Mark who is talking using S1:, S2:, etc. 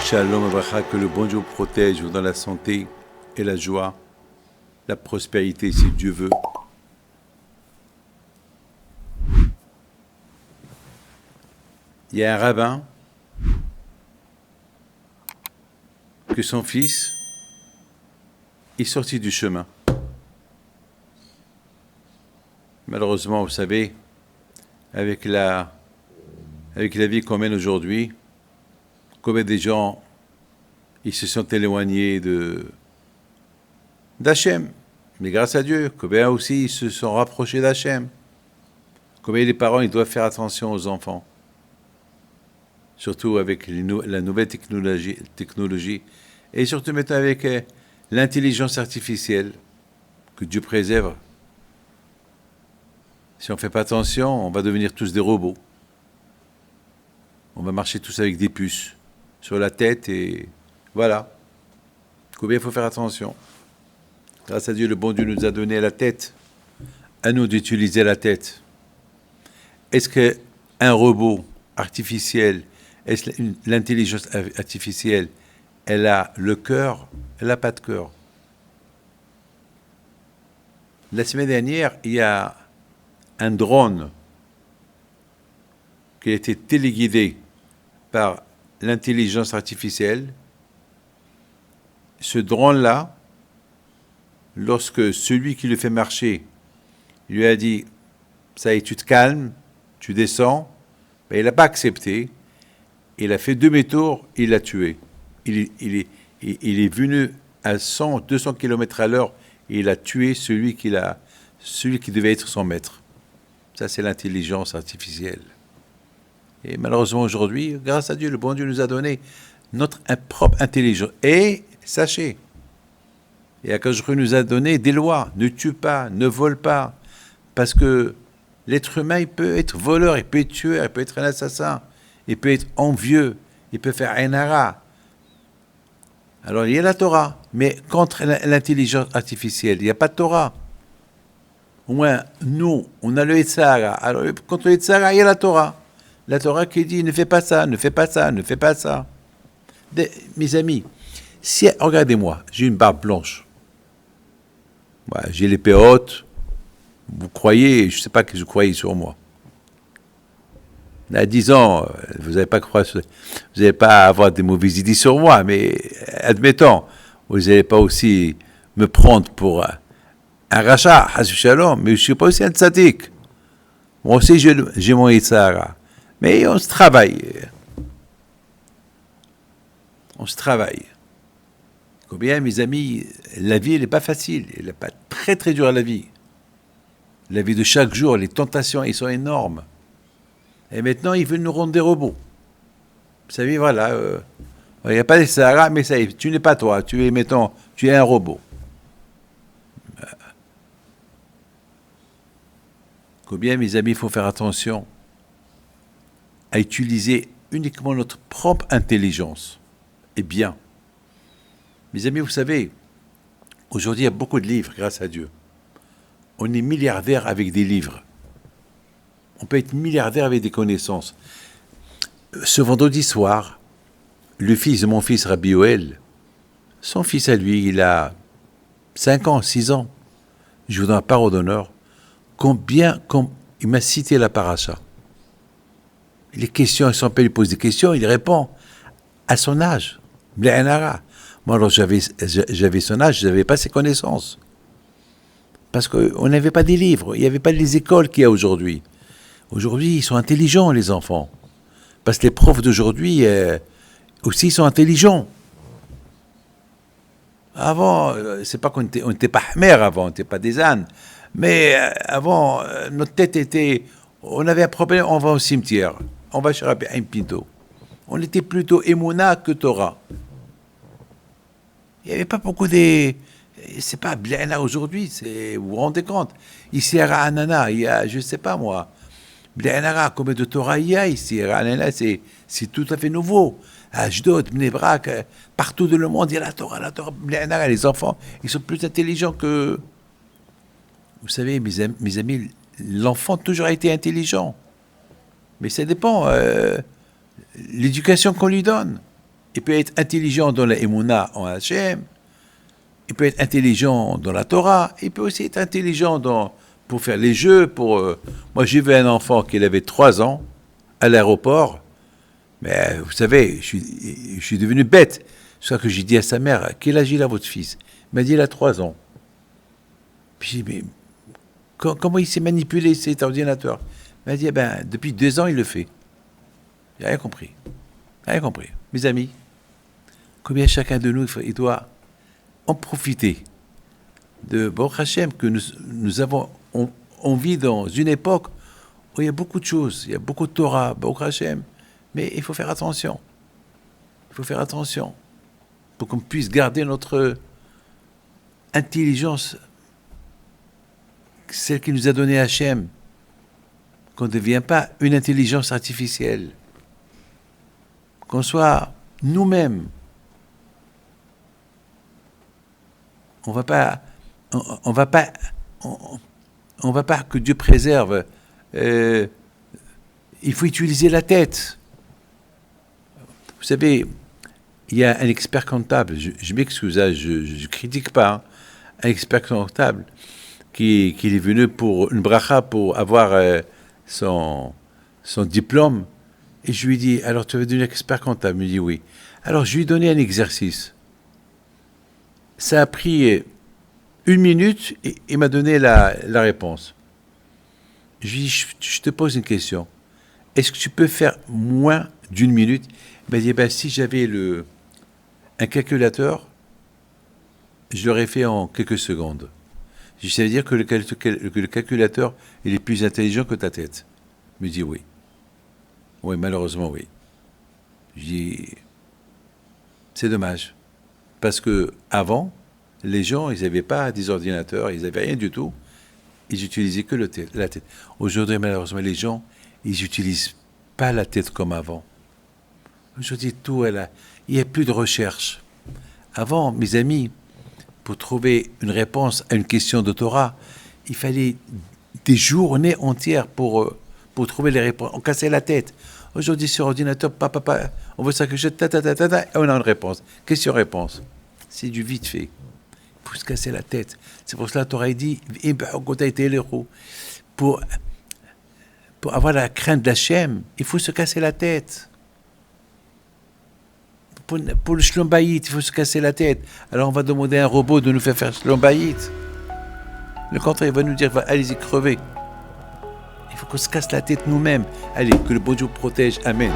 S1: Shalom Abracha, que le bon Dieu vous protège, vous donne la santé et la joie, la prospérité si Dieu veut. Il y a un rabbin que son fils est sorti du chemin. Malheureusement, vous savez, avec la vie qu'on mène aujourd'hui, combien des gens ils se sont éloignés d'Hachem. Mais grâce à Dieu, combien aussi ils se sont rapprochés d'Hachem. Combien les parents ils doivent faire attention aux enfants. Surtout avec la nouvelle technologie. Et surtout maintenant avec l'intelligence artificielle que Dieu préserve. Si on ne fait pas attention, on va devenir tous des robots. On va marcher tous avec des puces sur la tête et voilà. Combien il faut faire attention. Grâce à Dieu, le bon Dieu nous a donné la tête. À nous d'utiliser la tête. Est-ce qu'un robot artificiel, est-ce l'intelligence artificielle, elle a le cœur? Elle n'a pas de cœur. La semaine dernière, il y a un drone qui a été téléguidé par l'intelligence artificielle. Ce drone-là, lorsque celui qui le fait marcher lui a dit « ça y est, tu te calmes, tu descends », ben, il n'a pas accepté. Il a fait demi-tour, il l'a tué. Il est venu à 100, 200 km à l'heure et il a tué celui qui devait être son maître. Ça, c'est l'intelligence artificielle. Et malheureusement, aujourd'hui, grâce à Dieu, le bon Dieu nous a donné notre propre intelligence. Et sachez, et Akadosh nous a donné des lois. Ne tue pas, ne vole pas. Parce que l'être humain, il peut être voleur, il peut être tueur, il peut être un assassin, il peut être envieux, il peut faire un hara. Alors, il y a la Torah. Mais contre l'intelligence artificielle, il n'y a pas de Torah. Au moins, nous, on a le Yetzirah. Alors, contre le Yetzirah, il y a la Torah. La Torah qui dit, ne fais pas ça, ne fais pas ça, ne fais pas ça. Mes amis, regardez-moi, j'ai une barbe blanche. Ouais, j'ai l'épée haute. Vous croyez, je ne sais pas que vous croyez sur moi. À 10 ans, vous n'allez pas croire, vous n'allez pas avoir des mauvaises idées sur moi, mais admettons, vous n'allez pas aussi me prendre pour un rachat, shalom, mais je ne suis pas aussi un tzaddik. Moi aussi, j'ai mon Yetzirah. Mais on se travaille. On se travaille. Combien, mes amis, la vie, elle n'est pas facile. Elle n'est pas très, très dure, la vie. La vie de chaque jour, les tentations, elles sont énormes. Et maintenant, ils veulent nous rendre des robots. Vous savez, voilà. Il n'y a pas de Sahara, mais ça y est, tu n'es pas toi. Tu es un robot. Combien, mes amis, il faut faire attention à utiliser uniquement notre propre intelligence. Et bien. Mes amis, vous savez, aujourd'hui, il y a beaucoup de livres, grâce à Dieu. On est milliardaire avec des livres. On peut être milliardaire avec des connaissances. Ce vendredi soir, le fils de mon fils, Rabbi Yoel, son fils à lui, il a 5 ans, 6 ans. Je vous donne la parole d'honneur. Il m'a cité la paracha. Les questions, son père lui pose des questions, il répond à son âge. Moi, alors j'avais son âge, je n'avais pas ses connaissances. Parce qu'on n'avait pas des livres, il n'y avait pas les écoles qu'il y a aujourd'hui. Aujourd'hui, ils sont intelligents, les enfants. Parce que les profs d'aujourd'hui aussi sont intelligents. Avant, c'est pas qu'on n'était pas mère avant, on n'était pas des ânes. Mais avant, notre tête était... On avait un problème, on va au cimetière. On va chez Rabbi Haim Pinto. On était plutôt Emouna que Torah. Il n'y avait pas beaucoup des... C'est pas Bléana aujourd'hui, vous vous rendez compte. Ici à Ra'anana, il y a, je ne sais pas moi, Bléana, combien de Torah il y a ici? Ra'anana, c'est tout à fait nouveau. À Ashdod, Bnei Brak, partout dans le monde, il y a la Torah, Bléana, les enfants, ils sont plus intelligents que... Vous savez, mes amis, l'enfant toujours a été intelligent. Mais ça dépend l'éducation qu'on lui donne. Il peut être intelligent dans la Emouna en Hachem. Il peut être intelligent dans la Torah. Il peut aussi être intelligent pour faire les jeux. Moi, j'ai vu un enfant qui avait 3 ans à l'aéroport. Mais vous savez, je suis devenu bête. C'est ça que j'ai dit à sa mère, quel âge il a votre fils? Il m'a dit, il a 3 ans. Puis j'ai dit, mais comment il s'est manipulé cet ordinateur? Il m'a dit, depuis 2 ans, il le fait. J'ai rien compris. Rien compris. Mes amis, combien chacun de nous, il doit en profiter de Baruch Hashem, que nous avons, on vit dans une époque où il y a beaucoup de choses, il y a beaucoup de Torah, Baruch Hashem, mais il faut faire attention. Il faut faire attention pour qu'on puisse garder notre intelligence, celle qui nous a donné Hashem, qu'on ne devienne pas une intelligence artificielle, qu'on soit nous-mêmes. On va pas que Dieu préserve. Il faut utiliser la tête. Vous savez, il y a un expert comptable. Je m'excuse, je critique pas. Hein, un expert comptable qui est venu pour une bracha pour avoir son diplôme. Et je lui dis, alors tu veux devenir expert comptable? Il me dit oui. Alors je lui ai donné un exercice. Ça a pris 1 minute et il m'a donné la réponse. Je lui ai dit, je te pose une question. Est-ce que tu peux faire moins d'1 minute? Il m'a dit, si j'avais un calculateur, je l'aurais fait en quelques secondes. Ça veut dire que le calculateur, il est plus intelligent que ta tête. Il me dit oui. Oui, malheureusement, oui. Je dis, c'est dommage. Parce que avant, les gens, ils n'avaient pas des ordinateurs, ils n'avaient rien du tout. Ils utilisaient que la tête. Aujourd'hui, malheureusement, les gens, ils n'utilisent pas la tête comme avant. Aujourd'hui, il n'y a plus de recherche. Avant, mes amis, pour trouver une réponse à une question de Torah, il fallait des journées entières pour trouver les réponses. On cassait la tête. Aujourd'hui, sur ordinateur, on veut ça que je... et on a une réponse. Question-réponse. C'est du vite fait. Il faut se casser la tête. C'est pour cela que la Torah dit, pour avoir la crainte d'Hachem, il faut se casser la tête. Pour le shlom bayit, il faut se casser la tête. Alors on va demander à un robot de nous faire shlom bayit. Le contraire, il va nous dire, allez-y, crevez. Il faut qu'on se casse la tête nous-mêmes. Allez, que le bon Dieu protège. Amen.